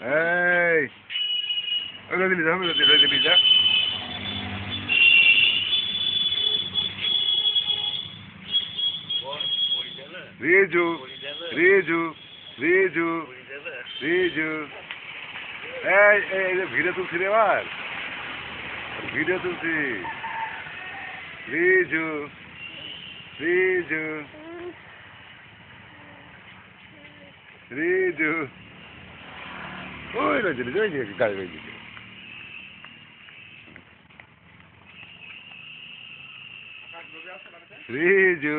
এই ওই দিলি যা দিলি যা রিজু রিজু রিজু রিজু এই এই ভিডিও তুলছি রে এবার ভিডিও তুলছি রিজু রিজু রিজু ওই রয়েছে ওই যে গাড়ি রয়েছে রিজু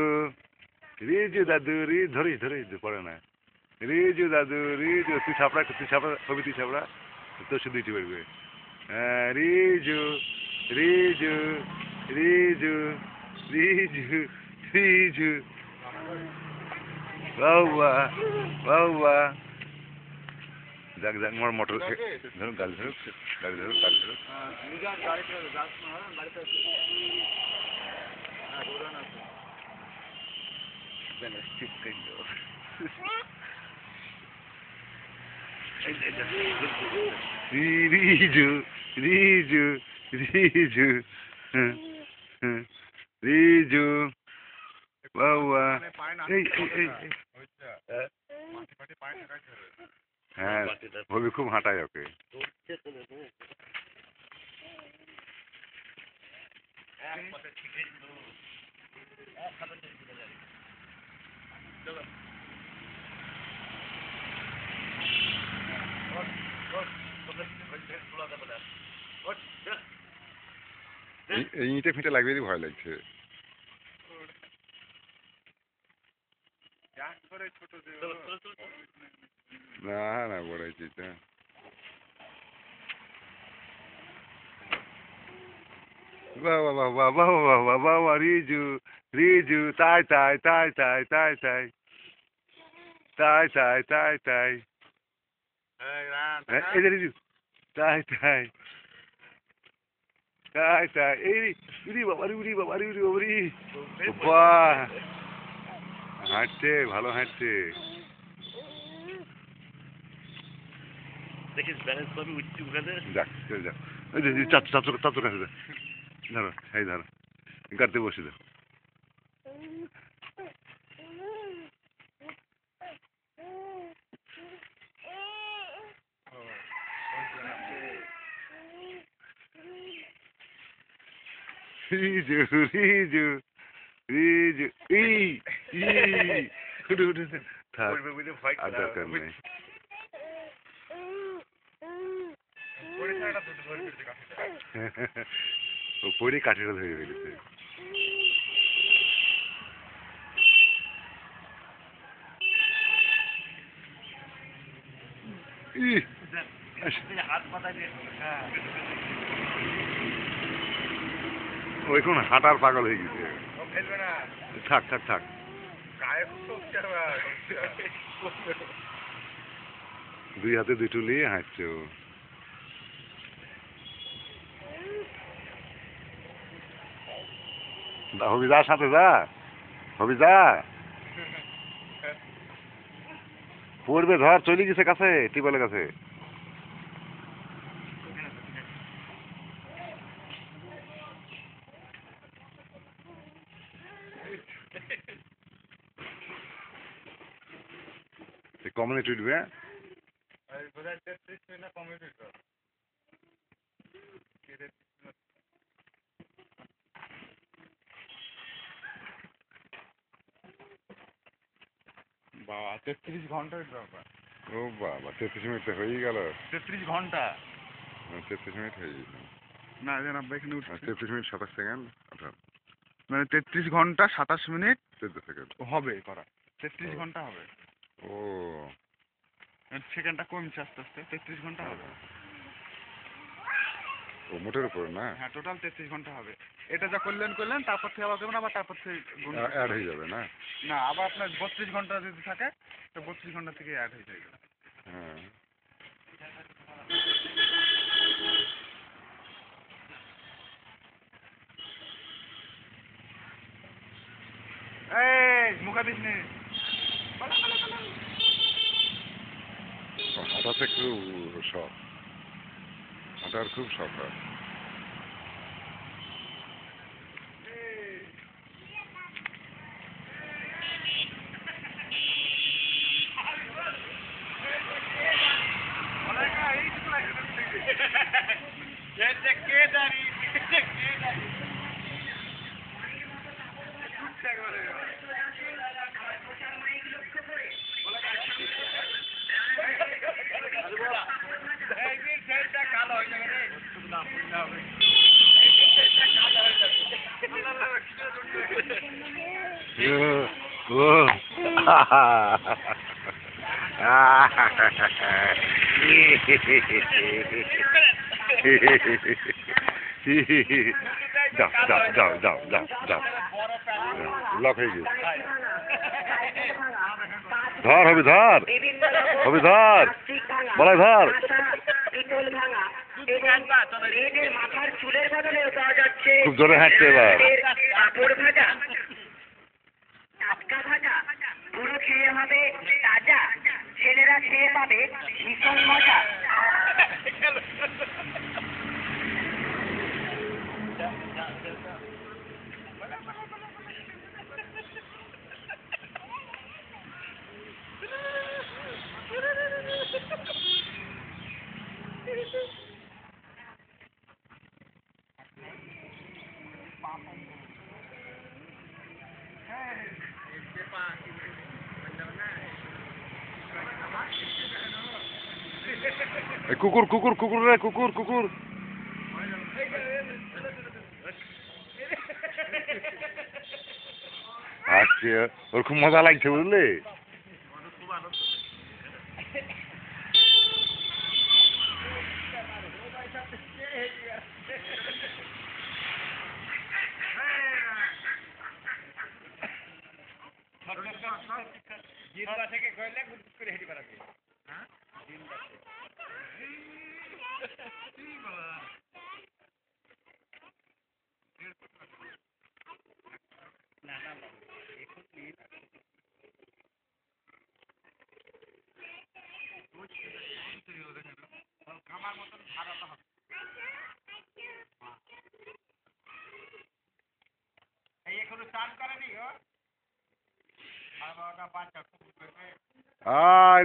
রিজু দাদু ধরিস ধরিস পড়ে না রিজু দাদু রিজু তুই ছাপড়া ছবি তুই ছাপড়া তোর শুধু ইউটিউব করবে হ্যাঁ রিজু রিজু রিজু রিজু রিজু বাবা বাবা যাক যাক আমার মোটর ধরুন গাড়ি ধরুক গাড়ি ধরুক গাড়ি ধরুক রিজু রিজু রিজু রিজু বাবা এই এই হ্যাঁ ভবি খুব হাঁটায় ওকে এই ইঁটে ফিটে লাগবে ভয় লাগছে না না বড়াইছি তো বাবা বাবা বাবা বাবা বাবা রিজু রিজু তাই তাই তাই তাই তাই তাই তাই তাই তাই তাই এই যে রিজু তাই তাই তাই তাই এই উরি বাবা উরি বাবা উরি উরি বাহ হাঁটছে ভালো হাঁটছে দেখিস ব্যালেন্স পাবি উঠছি ওখানে যাক চল যাক ওই যে চাচুর কাছে যা ধরো এই ধরো গাড়িতে বসে দাও রিজু রিজু রিজু থাক আর দরকার নেই ও পরে কাঠিটা ধরে ফেলেছে ওই কোন হাঁটার পাগল হয়ে গেছে থাক থাক থাক দুই হাতে দুটো নিয়ে হাঁটছে ও হবি যা সাথে যা হবি যা পড়বে ধর চলে গেছে কাছে টিউবওয়েলের কাছে কমিউনিটি উঠবে বাবা 33 ঘন্টার ব্যাপার ও বাবা 33 মিনিট হয়ে গেল 33 ঘন্টা 33 মিনিট হয়ে গেল না জান আব্বা এখানে 33 মিনিট 27 সেকেন্ড মানে 33 ঘন্টা 27 মিনিট 14 সেকেন্ড হবে করা 33 ঘন্টা হবে ও সেকেন্ডটা কমছে আস্তে আস্তে 33 ঘন্টা হবে ও মোটের উপর না হ্যাঁ টোটাল 33 ঘন্টা হবে এটা যা করলেন তারপর থেকে আবার করবেন আবার তারপর থেকে অ্যাড হয়ে যাবে না না আবার আপনার 32 ঘন্টা যদি থাকে তো 32 ঘন্টা থেকে অ্যাড হয়ে যাবে হ্যাঁ এই মুখা দিস নে হাঁটছে হাঁটাতে খুব শখ, হাঁটার খুব শখ হয়। ও যাও যাও যাও যাও যাও যাও লক হয়ে গেছে। ধর হবি ধর, হবি ধর, বলাই ধর। খুব জোরে হাঁটছে এবার। টাটকা ভাজা, পুরো খেয়ে হবে তাজা, ছেলেরা খেয়ে পাবে ভীষণ মজা। কুকুর কুকুর কুকুর রে, কুকুর কুকুর। আচ্ছা, ওর খুব মজা লাগছে বুঝলি।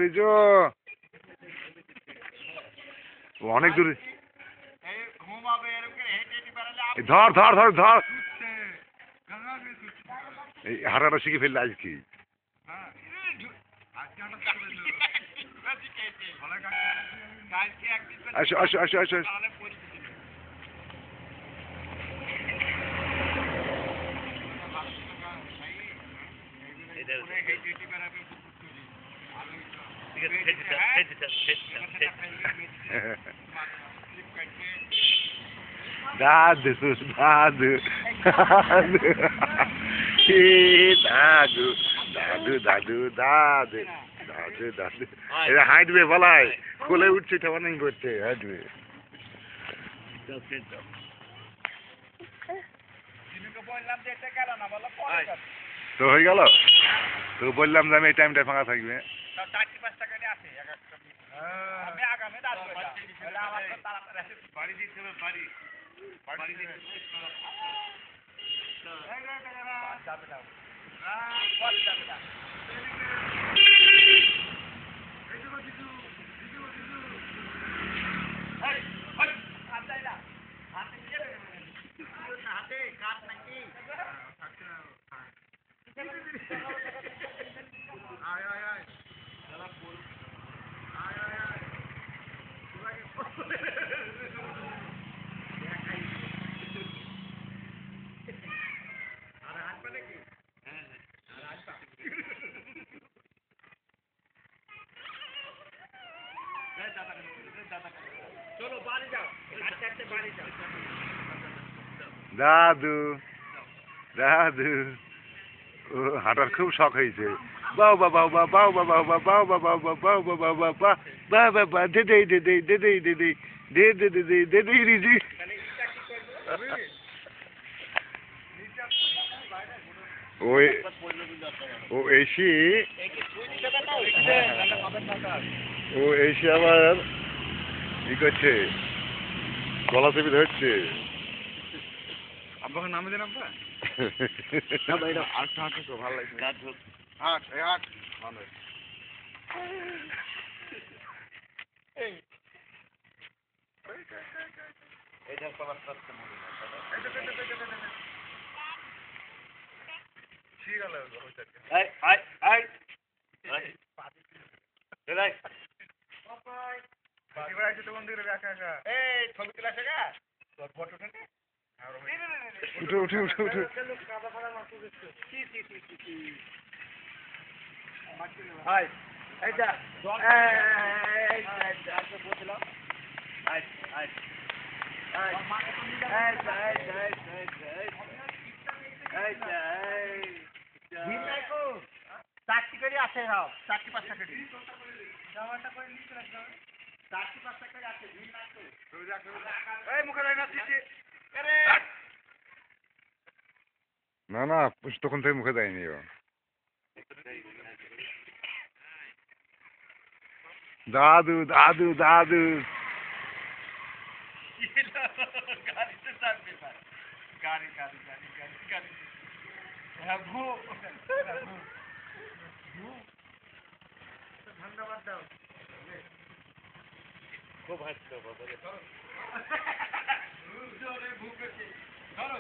রিজু অনেক দূরে। ধর ধর ধর ধর, এই হাঁটাটা শিখে ফেললে আজ কি। আসো আসো আসো আসো। দাদু দাদু দাদু দাদু দাদু দাদু দাদু দাদু দাদু, এটা হাঁটবে বলাই কোলে উঠছে ঠাবানি করছে, হাঁটবে। তো হয়ে গেল, তো বললাম যে আমি এই টাইমটা ফাঁকা থাকবে। দাদু দাদু, ও হাঁটার খুব শখ হয়েছে। বাউ বাবা বাউ বাউ বাবা বাউ বাবা বাউ বাবা বাবা বা বাবা দেদে দেদে দেদে দেদে দে দে দে দে দে রিজি। ও এসে ও এসে আবার ই করছে, গলা চেপে ধরছে। আব্বাকে নামে দেন আব্বা। আটটা হাঁটে তো ভালো লাগছে। হাট এই হাট ভালো। উঠো উঠো উঠো উঠো। চারটি করে আছে সব, চারটি পাঁচটা করে। না না, তখন থেকে মুখে দেয়নি ও। দাদু দাদু দাদু। ধন্যবাদ দাও। ধরো